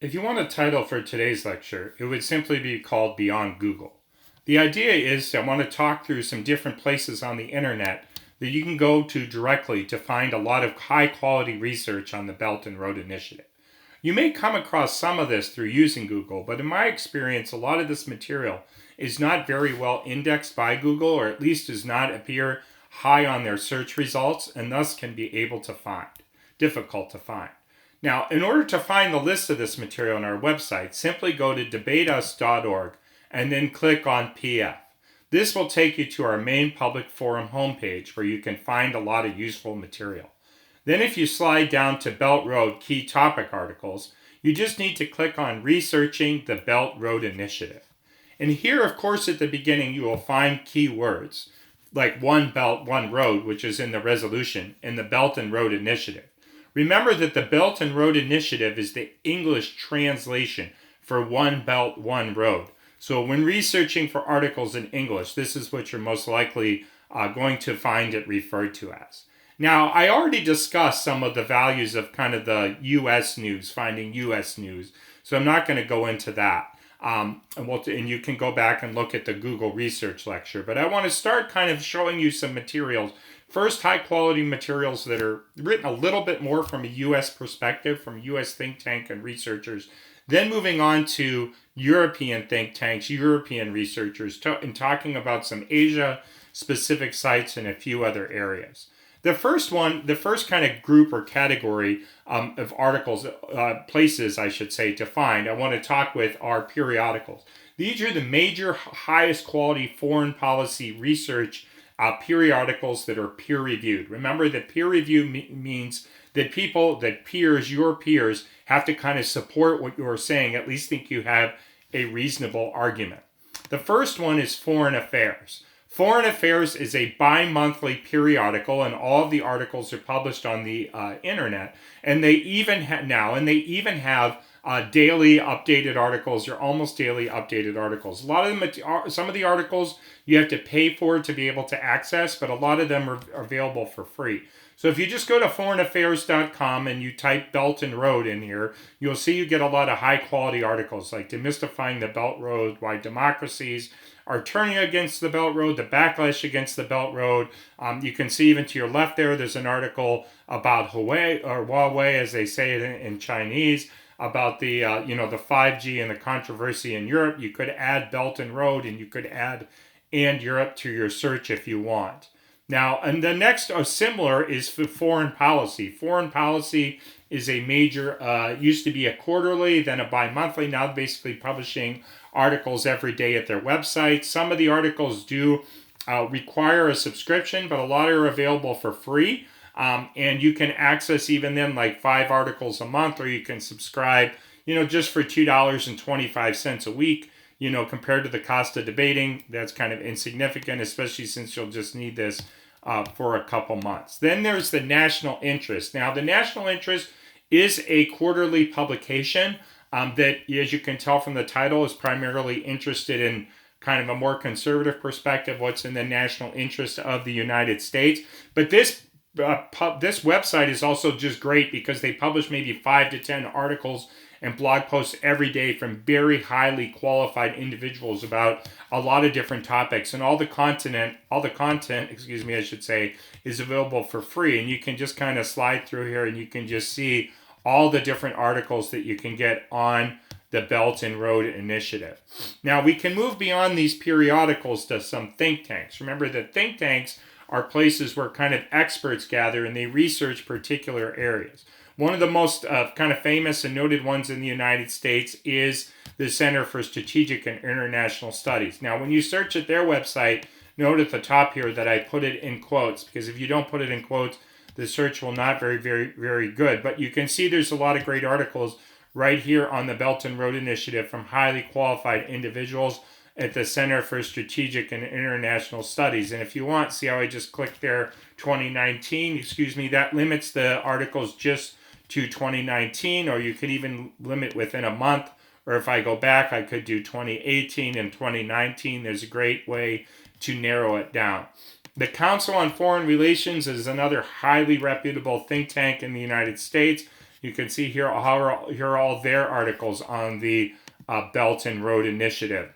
If you want a title for today's lecture, it would simply be called Beyond Google. The idea is I want to talk through some different places on the internet that you can go to directly to find a lot of high quality research on the Belt and Road Initiative. You may come across some of this through using Google, but in my experience, a lot of this material is not very well indexed by Google, or at least does not appear high on their search results, and thus can be difficult to find. Now, in order to find the list of this material on our website, simply go to debateus.org and then click on PF. This will take you to our main public forum homepage where you can find a lot of useful material. Then if you slide down to Belt Road Key Topic Articles, you just need to click on Researching the Belt Road Initiative. And here, of course, at the beginning, you will find keywords like One Belt, One Road, which is in the resolution, and the Belt and Road Initiative. Remember that the Belt and Road Initiative is the English translation for One Belt, One Road. So when researching for articles in English, this is what you're most likely going to find it referred to as. Now, I already discussed some of the values of kind of the U.S. news, finding U.S. news, so I'm not going to go into that. And you can go back and look at the Google research lecture. But I want to start kind of showing you some materials. First, high quality materials that are written a little bit more from a U.S. perspective, from U.S. think tank and researchers. Then moving on to European think tanks, European researchers, and talking about some Asia-specific sites and a few other areas. The first kind of group or category of articles, places I should say, to find, I want to talk with are periodicals. These are the major, highest quality foreign policy research periodicals that are peer-reviewed. Remember that peer review means that your peers, have to kind of support what you're saying, at least think you have a reasonable argument. The first one is Foreign Affairs. Foreign Affairs is a bi-monthly periodical, and all of the articles are published on the internet. And they even have daily updated articles, or almost daily updated articles. Some of the articles you have to pay for to be able to access, but a lot of them are available for free. So if you just go to foreignaffairs.com and you type Belt and Road in here, you'll see you get a lot of high quality articles like Demystifying the Belt Road, Why Democracies are Turning Against the Belt Road, the Backlash Against the Belt Road. You can see even to your left there's an article about Huawei, as they say it in Chinese, about the 5G and the controversy in Europe. You could add Belt and Road, and you could add and Europe to your search if you want. Now, and the next similar is for foreign policy. Foreign policy is a major, used to be a quarterly, then a bi-monthly, now basically publishing articles every day at their website. Some of the articles do require a subscription, but a lot are available for free. And you can access even then like 5 articles a month, or you can subscribe, just for $2.25 a week. Compared to the cost of debating, that's kind of insignificant, especially since you'll just need this for a couple months. Then there's the National Interest. Now, the National Interest is a quarterly publication that, as you can tell from the title, is primarily interested in kind of a more conservative perspective, what's in the national interest of the United States. But this website is also just great because they publish maybe 5 to 10 articles and blog posts every day from very highly qualified individuals about a lot of different topics. And all the content, is available for free. And you can just kind of slide through here and you can just see all the different articles that you can get on the Belt and Road Initiative. Now, we can move beyond these periodicals to some think tanks. Remember that think tanks are places where kind of experts gather and they research particular areas. One of the most kind of famous and noted ones in the United States is the Center for Strategic and International Studies. Now, when you search at their website, note at the top here that I put it in quotes, because if you don't put it in quotes, the search will not very, very, very good. But you can see there's a lot of great articles right here on the Belt and Road Initiative from highly qualified individuals at the Center for Strategic and International Studies. And if you want, see how I just clicked there, 2019, that limits the articles just to 2019, or you could even limit within a month. Or if I go back, I could do 2018 and 2019. There's a great way to narrow it down. The Council on Foreign Relations is another highly reputable think tank in the United States. You can see here, here are all their articles on the Belt and Road Initiative.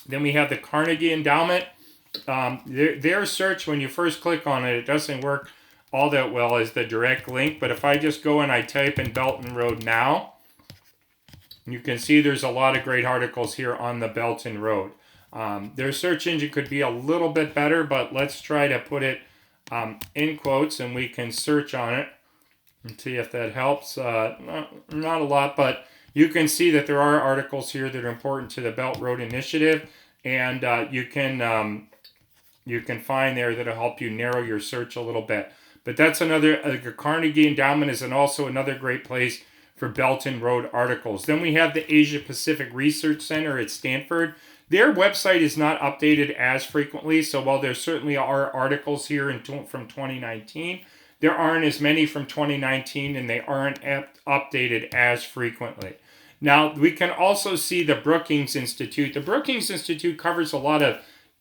Then we have the Carnegie Endowment. Their search, when you first click on it, it doesn't work all that well as the direct link. But if I just go and I type in Belt and Road now, you can see there's a lot of great articles here on the Belt and Road. Their search engine could be a little bit better, but let's try to put it in quotes and we can search on it and see if that helps. Not a lot, but you can see that there are articles here that are important to the Belt Road Initiative, and you can find there that'll help you narrow your search a little bit. But that's another, Carnegie Endowment is also another great place for Belt and Road articles. Then we have the Asia Pacific Research Center at Stanford. Their website is not updated as frequently, so while there certainly are articles here from 2019, there aren't as many from 2019 and they aren't updated as frequently. Now, we can also see the Brookings Institute. The Brookings Institute covers a lot of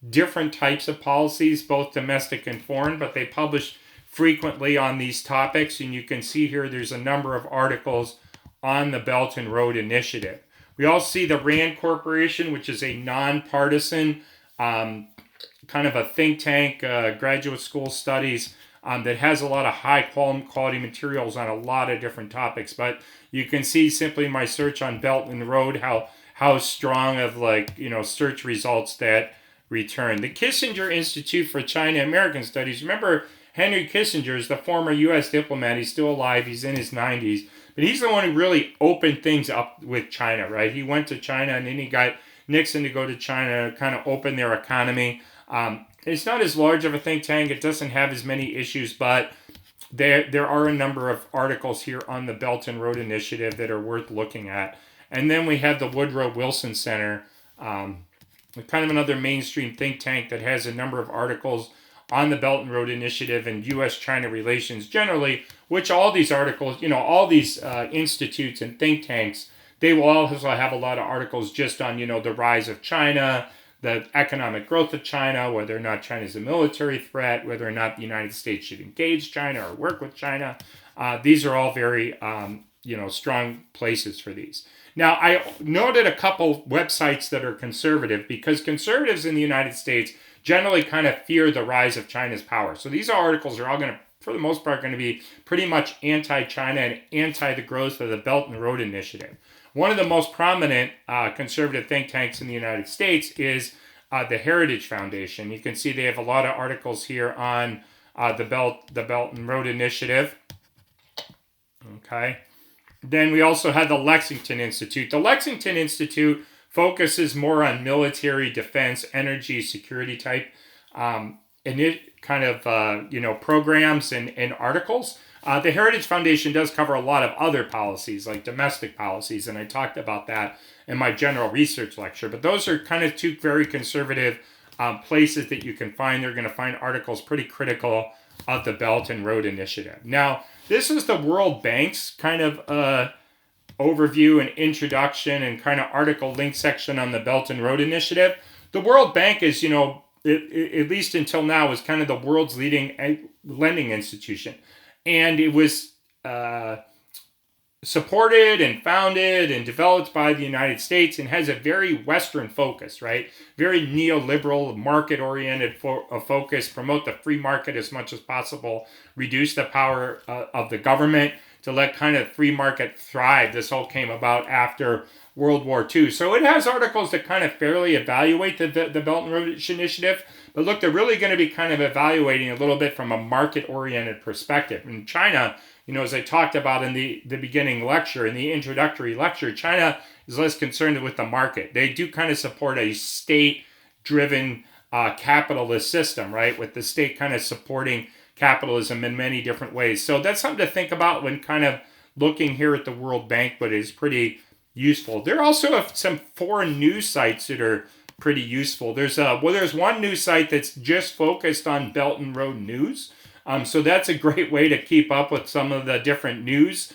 different types of policies, both domestic and foreign, but they publish frequently on these topics, and you can see here there's a number of articles on the Belt and Road Initiative. We also see the RAND Corporation, which is a nonpartisan kind of a think tank, graduate school studies that has a lot of high quality materials on a lot of different topics. But you can see simply my search on Belt and Road how strong of search results that return. The Kissinger Institute for China American Studies. Remember, Henry Kissinger is the former U.S. diplomat. He's still alive. He's in his 90s. But he's the one who really opened things up with China, right? He went to China and then he got Nixon to go to China, kind of open their economy. It's not as large of a think tank. It doesn't have as many issues, but there are a number of articles here on the Belt and Road Initiative that are worth looking at. And then we have the Woodrow Wilson Center, kind of another mainstream think tank that has a number of articles on the Belt and Road Initiative and U.S.-China relations generally, which all these articles, all these institutes and think tanks, they will also have a lot of articles just on, the rise of China, the economic growth of China, whether or not China is a military threat, whether or not the United States should engage China or work with China. These are all very, strong places for these. Now, I noted a couple websites that are conservative because conservatives in the United States generally kind of fear the rise of China's power. So these articles are all going to, for the most part, going to be pretty much anti-China and anti the growth of the Belt and Road Initiative. One of the most prominent conservative think tanks in the United States is the Heritage Foundation. You can see they have a lot of articles here on the Belt and Road Initiative. Okay. Then we also have the Lexington Institute. The Lexington Institute focuses more on military, defense, energy, security type and it kind of programs and articles. The Heritage Foundation does cover a lot of other policies, like domestic policies, and I talked about that in my general research lecture. But those are kind of two very conservative places that you can find. They're going to find articles pretty critical of the Belt and Road Initiative. Now, this is the World Bank's kind of overview and introduction and kind of article link section on the Belt and Road Initiative. The World Bank is, at least until now, is kind of the world's leading lending institution. And it was supported and founded and developed by the United States and has a very Western focus, right? Very neoliberal, market-oriented focus, promote the free market as much as possible, reduce the power of the government to let kind of free market thrive. This all came about after World War II. So it has articles that kind of fairly evaluate the Belt and Road Initiative. But look, they're really going to be kind of evaluating a little bit from a market-oriented perspective. In China, as I talked about in the beginning lecture, in the introductory lecture, China is less concerned with the market. They do kind of support a state-driven capitalist system, right? With the state kind of supporting capitalism in many different ways. So that's something to think about when kind of looking here at the World Bank, but is pretty useful. There are also some foreign news sites that are pretty useful. There's one news site that's just focused on Belt and Road news. So that's a great way to keep up with some of the different news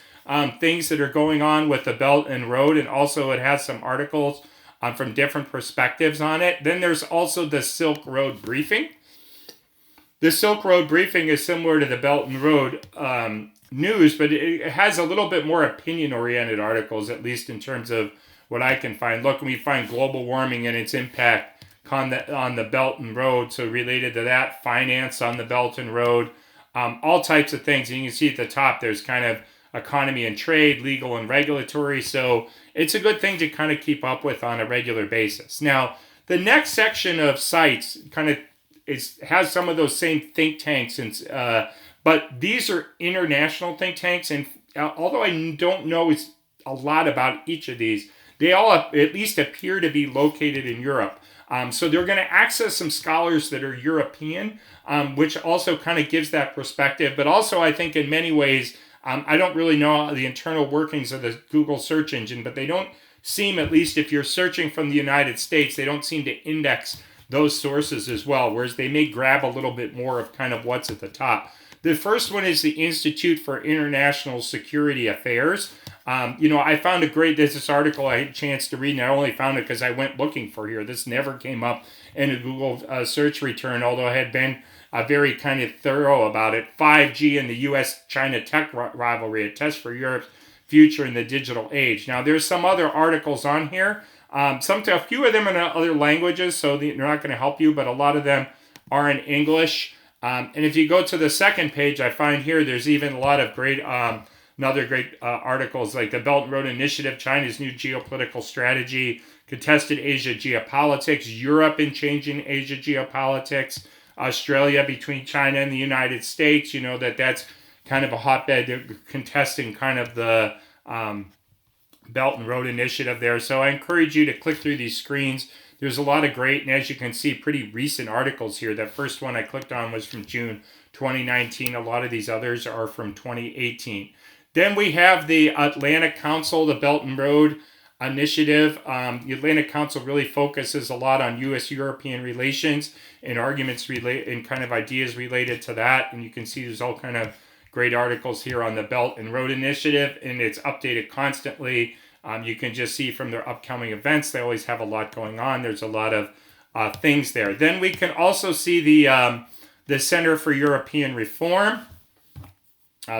things that are going on with the Belt and Road. And also it has some articles from different perspectives on it. Then there's also the Silk Road Briefing. The Silk Road Briefing is similar to the Belt and Road news, but it has a little bit more opinion-oriented articles, at least in terms of what I can find. Look, we find global warming and its impact on the Belt and Road, so related to that, finance on the Belt and Road, all types of things. And you can see at the top, there's kind of economy and trade, legal and regulatory. So it's a good thing to kind of keep up with on a regular basis. Now, the next section of sites kind of has some of those same think tanks, but these are international think tanks. And although I don't know a lot about each of these, they all at least appear to be located in Europe. So they're going to access some scholars that are European, which also kind of gives that perspective. But also, I think in many ways, I don't really know the internal workings of the Google search engine, but they don't seem, at least if you're searching from the United States, they don't seem to index those sources as well, whereas they may grab a little bit more of kind of what's at the top. The first one is the Institute for International Security Affairs. I found this article I had a chance to read, and I only found it because I went looking for here. This never came up in a Google search return, although I had been very kind of thorough about it. 5G and the U.S.-China tech rivalry, a test for Europe's future in the digital age. Now, there's some other articles on here. A few of them in other languages, so they're not going to help you, but a lot of them are in English. And if you go to the second page, I find here there's even a lot of great articles like the Belt and Road Initiative, China's new geopolitical strategy, contested Asia geopolitics, Europe in changing Asia geopolitics, Australia between China and the United States. That's kind of a hotbed contesting kind of the Belt and Road Initiative there. So I encourage you to click through these screens. There's a lot of great, and as you can see, pretty recent articles here. That first one I clicked on was from June 2019. A lot of these others are from 2018. Then we have the Atlantic Council, the Belt and Road Initiative. The Atlantic Council really focuses a lot on U.S.-European relations and arguments and kind of ideas related to that. And you can see there's all kind of great articles here on the Belt and Road Initiative, and it's updated constantly. You can just see from their upcoming events, they always have a lot going on. There's a lot of things there. Then we can also see the Center for European Reform.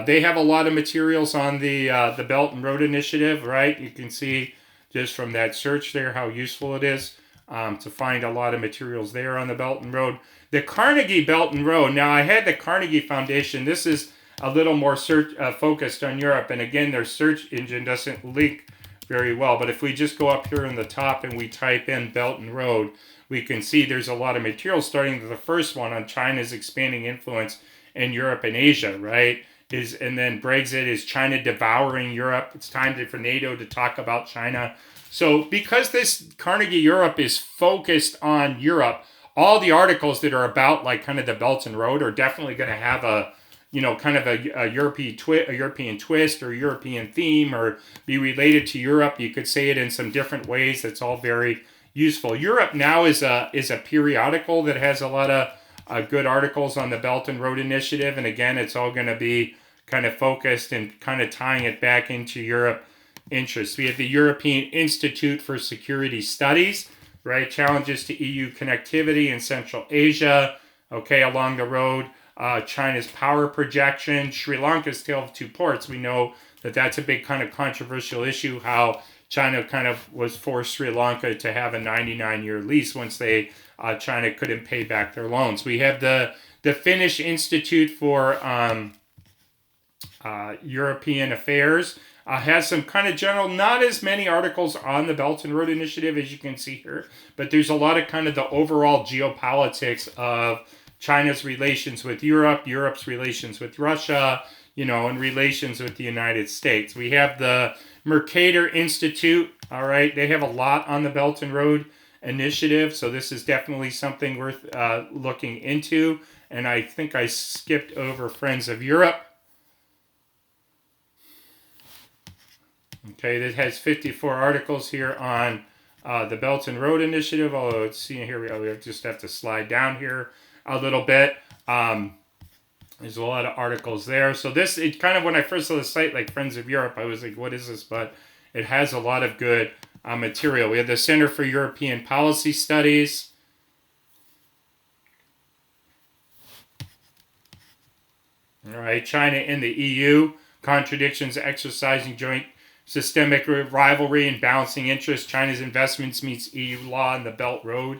They have a lot of materials on the Belt and Road Initiative, right? You can see just from that search there how useful it is to find a lot of materials there on the Belt and Road. The Carnegie Belt and Road. Now, I had the Carnegie Foundation. This is a little more focused on Europe. And again, their search engine doesn't link very well. But if we just go up here in the top and we type in Belt and Road, we can see there's a lot of material, starting with the first one on China's expanding influence in Europe and Asia, right? And then Brexit, is China devouring Europe? It's time for NATO to talk about China. So because this Carnegie Europe is focused on Europe, all the articles that are about like kind of the Belt and Road are definitely going to have a European twist or European theme, or be related to Europe. You could say it in some different ways. It's all very useful. Europe Now is a periodical that has a lot of good articles on the Belt and Road Initiative. And again, it's all going to be kind of focused and kind of tying it back into Europe interests. We have the European Institute for Security Studies, right? Challenges to EU connectivity in Central Asia. Okay, along the road, China's power projection, Sri Lanka's tale of two ports. We know that that's a big kind of controversial issue, how China kind of was forced Sri Lanka to have a 99-year lease once China couldn't pay back their loans. We have the Finnish Institute for European Affairs. Has some kind of general, not as many articles on the Belt and Road Initiative as you can see here, but there's a lot of kind of the overall geopolitics of China's relations with Europe, Europe's relations with Russia, and relations with the United States. We have the Mercator Institute, all right? They have a lot on the Belt and Road Initiative, so this is definitely something worth looking into. And I think I skipped over Friends of Europe. Okay, this has 54 articles here on the Belt and Road Initiative, although let's see here, we just have to slide down here a little bit. There's a lot of articles there. So it kind of, when I first saw the site, like Friends of Europe, I was like, what is this? But it has a lot of good material. We have the Center for European Policy Studies. All right, China and the EU. contradictions, exercising joint systemic rivalry and balancing interests. China's investments meets EU law and the Belt Road.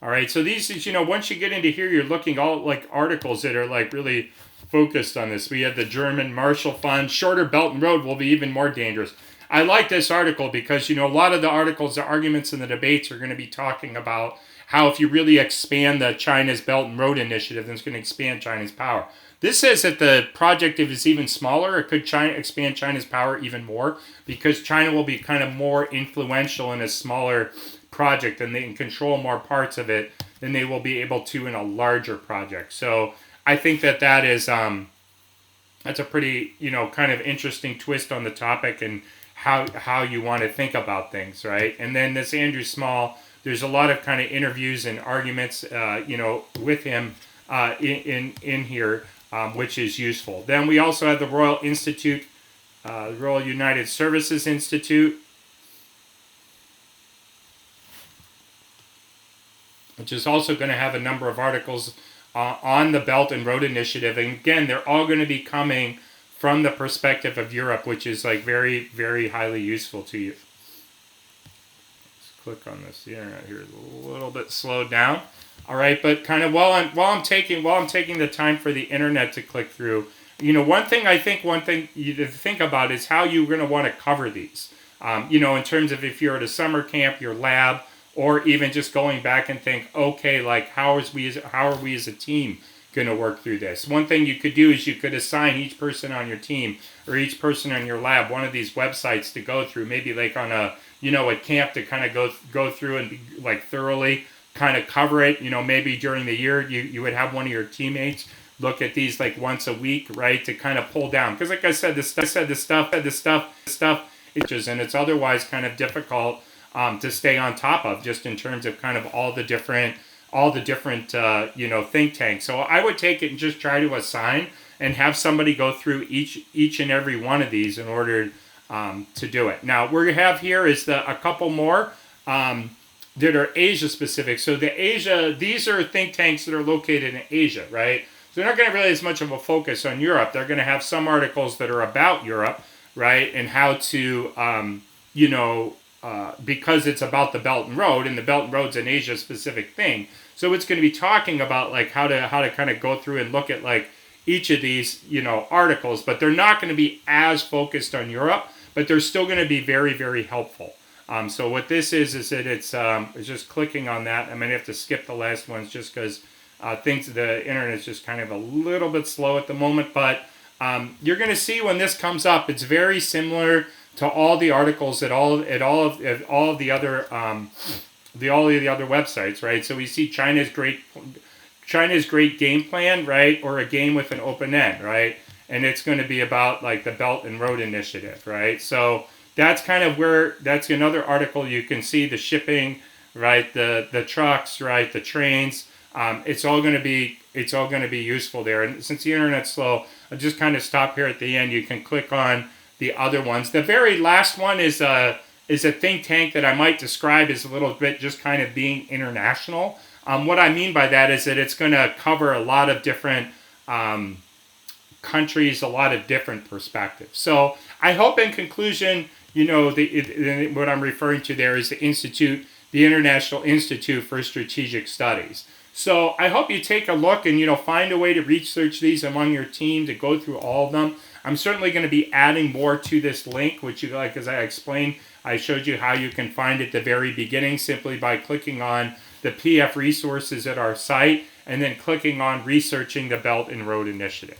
All right, so these is, once you get into here, you're looking all like articles that are like really focused on this. We have the German Marshall Fund. Shorter Belt and Road will be even more dangerous. I like this article because, a lot of the articles, the arguments, and the debates are going to be talking about how if you really expand the China's Belt and Road Initiative, then it's going to expand China's power. This says that the project, if it's even smaller, it could expand China's power even more because China will be kind of more influential in a smaller project and they can control more parts of it than they will be able to in a larger project. So I think that is that's a pretty kind of interesting twist on the topic and how you want to think about things, right? And then this Andrew Small, there's a lot of kind of interviews and arguments with him in here, which is useful. Then we also have the Royal Institute, the Royal United Services Institute, which is also going to have a number of articles on the Belt and Road Initiative. And again, they're all going to be coming from the perspective of Europe, which is like very, very highly useful to you. Let's click on this. The internet here is a little bit slowed down. All right, but kind of while I'm taking the time for the internet to click through, one thing you to think about is how you're going to want to cover these. In terms of if you're at a summer camp, your lab, or even just going back and think, okay, like how are we as a team going to work through this? One thing you could do is you could assign each person on your team or each person on your lab one of these websites to go through, maybe like on a camp to kind of go through and be, like thoroughly kind of cover it. Maybe during the year you would have one of your teammates look at these like once a week, right, to kind of pull down, because like I said, this stuff, and it's otherwise kind of difficult to stay on top of, just in terms of kind of all the different think tanks. So I would take it and just try to assign and have somebody go through each and every one of these in order to do it. Now what we have here is a couple more that are Asia specific. So these are think tanks that are located in Asia, right? So they're not going to really as much of a focus on Europe. They're going to have some articles that are about Europe, right, and how to because it's about the Belt and Road, and the Belt and Road's an Asia specific thing. So it's going to be talking about like how to kind of go through and look at like each of these articles, but they're not going to be as focused on Europe, but they're still going to be very, very helpful. So what this is that it's just clicking on that. I'm going to have to skip the last ones just because the internet is just kind of a little bit slow at the moment, but you're going to see when this comes up, it's very similar to all the articles at all of the other websites, right? So we see China's great game plan, right, or a game with an open end, right, and it's going to be about like the Belt and Road Initiative, right? So that's kind of that's another article. You can see the shipping, right, the trucks, right, the trains. It's all going to be useful there. And since the internet's slow, I'll just kind of stop here at the end. You can click on the other ones. The very last one is a think tank that I might describe as a little bit just kind of being international. What I mean by that is that it's going to cover a lot of different countries, a lot of different perspectives. So I hope in conclusion, what I'm referring to there is the International Institute for Strategic Studies. So I hope you take a look and, find a way to research these among your team, to go through all of them. I'm certainly going to be adding more to this link, which as I explained, I showed you how you can find at the very beginning simply by clicking on the PF resources at our site and then clicking on researching the Belt and Road Initiative.